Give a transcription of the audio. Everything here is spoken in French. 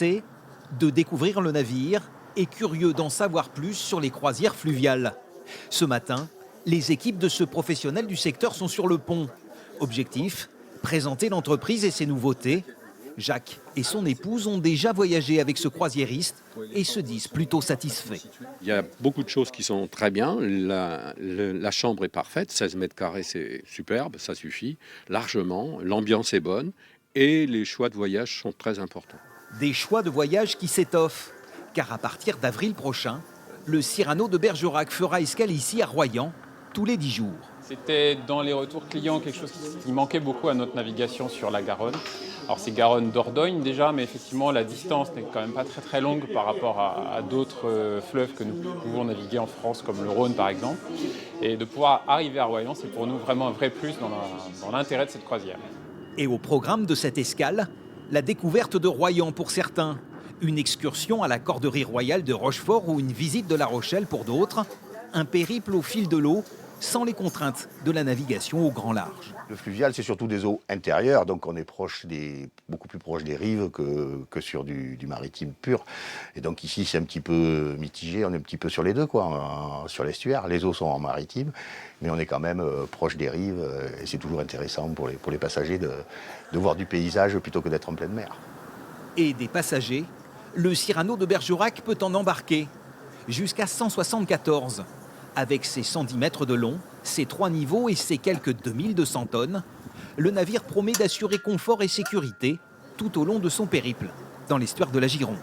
C'est de découvrir le navire et curieux d'en savoir plus sur les croisières fluviales. Ce matin, les équipes de ce professionnel du secteur sont sur le pont. Objectif, présenter l'entreprise et ses nouveautés. Jacques et son épouse ont déjà voyagé avec ce croisiériste et se disent plutôt satisfaits. Il y a beaucoup de choses qui sont très bien. La chambre est parfaite, 16 mètres carrés, c'est superbe, ça suffit largement. L'ambiance est bonne et les choix de voyage sont très importants. Des choix de voyage qui s'étoffent, car à partir d'avril prochain, le Cyrano de Bergerac fera escale ici à Royan tous les 10 jours. C'était dans les retours clients quelque chose qui manquait beaucoup à notre navigation sur la Garonne. Alors c'est Garonne-Dordogne déjà, mais effectivement la distance n'est quand même pas très longue par rapport à d'autres fleuves que nous pouvons naviguer en France, comme le Rhône par exemple. Et de pouvoir arriver à Royan, c'est pour nous vraiment un vrai plus dans l'intérêt de cette croisière. Et au programme de cette escale, la découverte de Royan pour certains, une excursion à la Corderie royale de Rochefort ou une visite de La Rochelle pour d'autres, un périple au fil de l'eau, sans les contraintes de la navigation au grand large. Le fluvial, c'est surtout des eaux intérieures, donc on est beaucoup plus proche des rives que sur du maritime pur. Et donc ici, c'est un petit peu mitigé, on est un petit peu sur les deux, sur l'estuaire. Les eaux sont en maritime, mais on est quand même proche des rives, et c'est toujours intéressant pour les passagers de voir du paysage plutôt que d'être en pleine mer. Et des passagers, le Cyrano de Bergerac peut en embarquer jusqu'à 174. Avec ses 110 mètres de long, ses 3 niveaux et ses quelques 2200 tonnes, le navire promet d'assurer confort et sécurité tout au long de son périple dans l'estuaire de la Gironde.